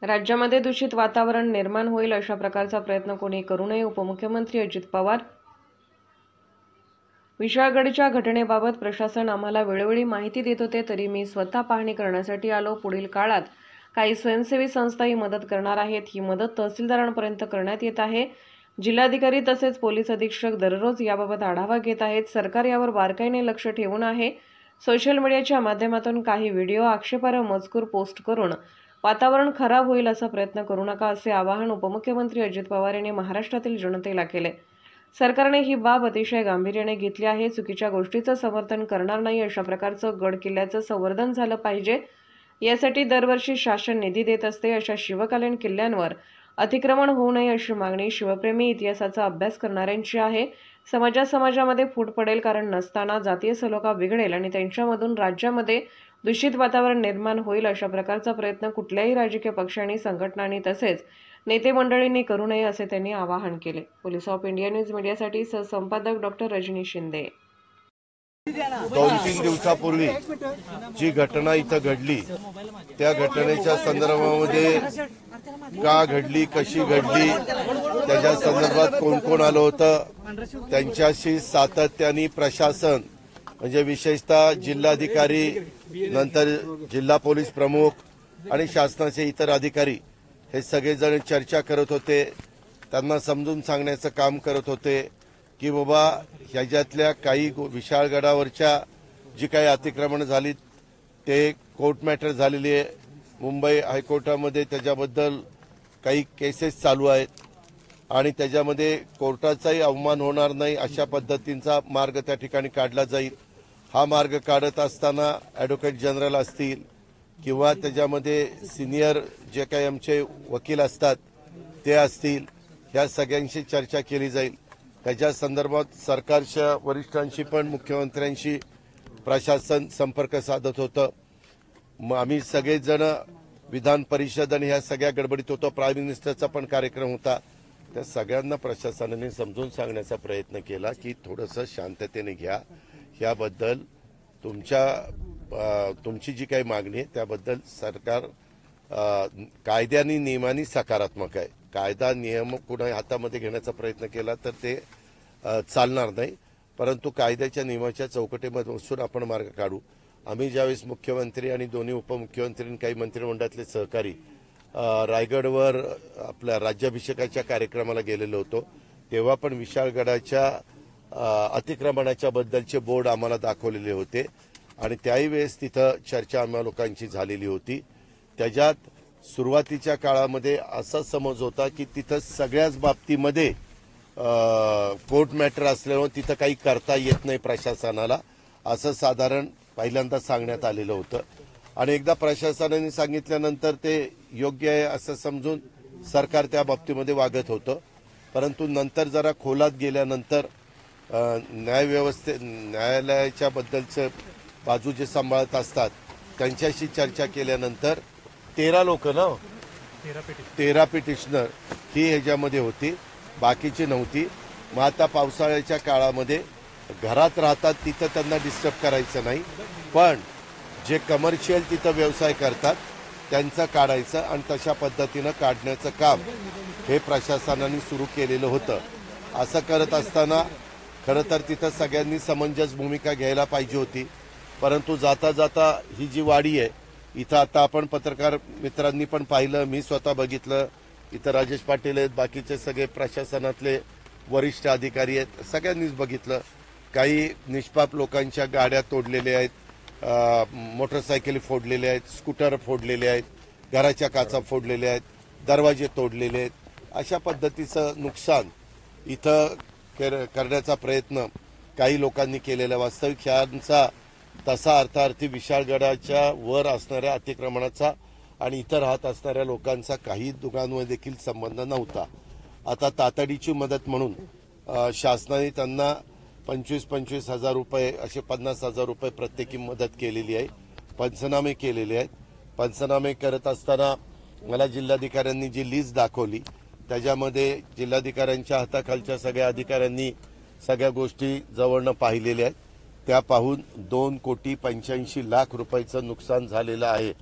राज्यामध्ये दूषित वातावरण निर्माण होईल अशा प्रकारचा प्रयत्न कोणी करू नये. उपमुख्यमंत्री अजित पवार. विशाळगडच्या घटनेबाबत प्रशासन आम्हाला वेळोवेळी माहिती देत होते, तरी मी स्वतः पाहणी करण्यासाठी आलो. पुढील काळात काही स्वयंसेवी संस्थाही मदत करणार आहेत. ही मदत तहसीलदारांपर्यंत करण्यात येत आहे. जिल्हाधिकारी तसेच पोलीस अधीक्षक दररोज याबाबत आढावा घेत आहेत. सरकार यावर बारकाईने लक्ष ठेवून आहे. सोशल मीडियाच्या माध्यमातून काही व्हिडिओ आक्षेपार्ह मजकूर पोस्ट करून वातावरण खराब होईल असा प्रयत्न करू नका, असे आवाहन उपमुख्यमंत्री अजित पवार यांनी महाराष्ट्रातील जनतेला केले. सरकारने ही बाब अतिशय गांभीर्याने घेतली आहे. चुकीच्या गोष्टीचं समर्थन करणार नाही. अशा प्रकारचं गड किल्ल्याचं संवर्धन झालं पाहिजे. यासाठी दरवर्षी शासन निधी देत असते. अशा शिवकालीन किल्ल्यांवर अतिक्रमण होऊ नये अशी मागणी शिवप्रेमी इतिहासाचा अभ्यास करणाऱ्यांची आहे. समाजामध्ये फूट पडेल, कारण नसताना जातीय सलोखा बिघडेल आणि त्यांच्यामधून राज्यामध्ये दूषित वातावरण निर्माण होईल. अशा प्रकारचा प्रयत्न कुठल्याही राजकीय पक्षांनी, संघटनांनी तसेच नेते मंडळींनी करू नये, असे त्यांनी आवाहन केले. पोलीस ऑफ इंडिया न्यूज मीडियासाठी सहसंपादक डॉक्टर रजनी शिंदे. 2-3 दिवसापूर्वी जी घटना इथं घडली, त्या घटनेच्या संदर्भामध्ये का घडली, कशी घडली, त्याच्या संदर्भात कोण कोण आलं होतं, त्यांच्याशी सातत्याने प्रशासन म्हणजे विशेषतः जिल्हाधिकारी, नंतर जिल्हा पोलीस प्रमुख आणि शासनाचे इतर अधिकारी हे सगळेजण चर्चा करत होते. त्यांना समजून सांगण्याचं काम करत होते की बाबा ह्याच्यातल्या काही विशाळगडावरच्या जी काही अतिक्रमण झाली ते कोर्ट मॅटर झालेली आहे. मुंबई हायकोर्टामध्ये त्याच्याबद्दल काही केसेस चालू आहेत आणि त्याच्यामध्ये कोर्टाचाही अवमान होणार नाही अशा पद्धतींचा मार्ग त्या ठिकाणी काढला जाईल. हा मार्ग काढत असताना ॲडव्होकेट जनरल असतील किंवा त्याच्यामध्ये सिनियर जे काही आमचे वकील असतात ते असतील, ह्या सगळ्यांशी चर्चा केली जाईल. त्याच्या संदर्भात सरकारच्या वरिष्ठांशी पण मुख्यमंत्र्यांशी प्रशासन संपर्क साधत होतं. मग आम्ही सगळेजण विधान परिषद आणि ह्या सगळ्या गडबडीत होतो. प्राईम मिनिस्टरचा पण कार्यक्रम होता. त्या सगळ्यांना प्रशासनाने समजून सांगण्याचा प्रयत्न केला की थोडंसं शांततेने घ्या. ह्याबद्दल तुमची जी काही मागणी आहे त्याबद्दल सरकार कायद्यानी नियमांनी सकारात्मक आहे. कायदा नियम कुणा हातामध्ये घेण्याचा प्रयत्न केला तर ते चालणार नाही, परंतु कायद्याच्या नियमाच्या चौकटीमध्ये बसून आपण मार्ग काढू. आम्ही ज्यावेळेस मुख्यमंत्री आणि दोन्ही उपमुख्यमंत्री आणि काही मंत्रिमंडळातले सहकारी रायगडवर आपल्या राज्याभिषेकाच्या कार्यक्रमाला गेलेलो होतो, तेव्हा पण विशाळगडाच्या अतिक्रमणाच्या बद्दलचे बोर्ड आम्हाला दाखवलेले होते आणि त्याही वेळेस तिथं चर्चा आम्हा लोकांची झालेली होती. त्याच्यात सुरुवातीच्या काळामध्ये असा समज होता की तिथं सगळ्याच बाबतीमध्ये कोर्ट मॅटर असल्यामुळे तिथं काही करता येत नाही प्रशासनाला, असं साधारण पहिल्यांदा सांगण्यात आलेलं होतं. आणि एकदा प्रशासनाने सांगितल्यानंतर ते योग्य आहे असं समजून सरकार त्या बाबतीमध्ये वागत होतं. परंतु नंतर जरा खोलात गेल्यानंतर न्यायालयाच्या बद्दलचं बाजू जे सांभाळत असतात त्यांच्याशी चर्चा केल्यानंतर 13 पिटिशनर ही ह्याच्यामध्ये होती, बाकीची नव्हती. मग आता पावसाळ्याच्या काळामध्ये घरात राहतात तिथं त्यांना डिस्टर्ब करायचं नाही, पण जे कमर्शियल तिथं व्यवसाय करतात त्यांचं काढायचं आणि तशा पद्धतीनं काढण्याचं काम हे प्रशासनाने सुरू केलेलं होतं. असं करत असताना खरं तर तिथं सगळ्यांनी समंजस भूमिका घ्यायला पाहिजे होती. परंतु जाता जाता ही जी वाडी आहे इथं आता आपण पत्रकार मित्रांनी पण पाहिलं, मी स्वतः बघितलं, इथं राजेश पाटील आहेत, बाकीचे सगळे प्रशासनातले वरिष्ठ अधिकारी आहेत, सगळ्यांनीच बघितलं. काही निष्पाप लोकांच्या गाड्या तोडलेल्या आहेत, मोटरसायकली फोडलेल्या आहेत, स्कूटर फोडलेले आहेत, घराच्या काचा फोडलेल्या आहेत, दरवाजे तोडलेले आहेत. अशा पद्धतीचं नुकसान इथं करण्याचा प्रयत्न काही लोकांनी केलेला. वास्तविक ह्यांचा तसा अर्थार्थी विशाळगडाच्या वर असणाऱ्या अतिक्रमणाचा आणि इतर राहत असणाऱ्या लोकांचा काही दोघांमध्ये देखील संबंध नव्हता. आता तातडीची मदत म्हणून शासनाने त्यांना 25-25 हजार रुपये असे 50 हजार रुपये प्रत्येकी मदत केलेली आहे. पंचनामे केलेले आहेत. पंचनामे करत असताना मला जिल्हाधिकाऱ्यांनी जी लिस्ट दाखवली त्याच्यामध्ये जिल्हाधिकाऱ्यांच्या हाताखालच्या सगळ्या अधिकाऱ्यांनी सगळ्या गोष्टी जवळनं पाहिलेल्या आहेत. त्या पाहून 2,85,00,000 रुपयाचं नुकसान झालेलं आहे.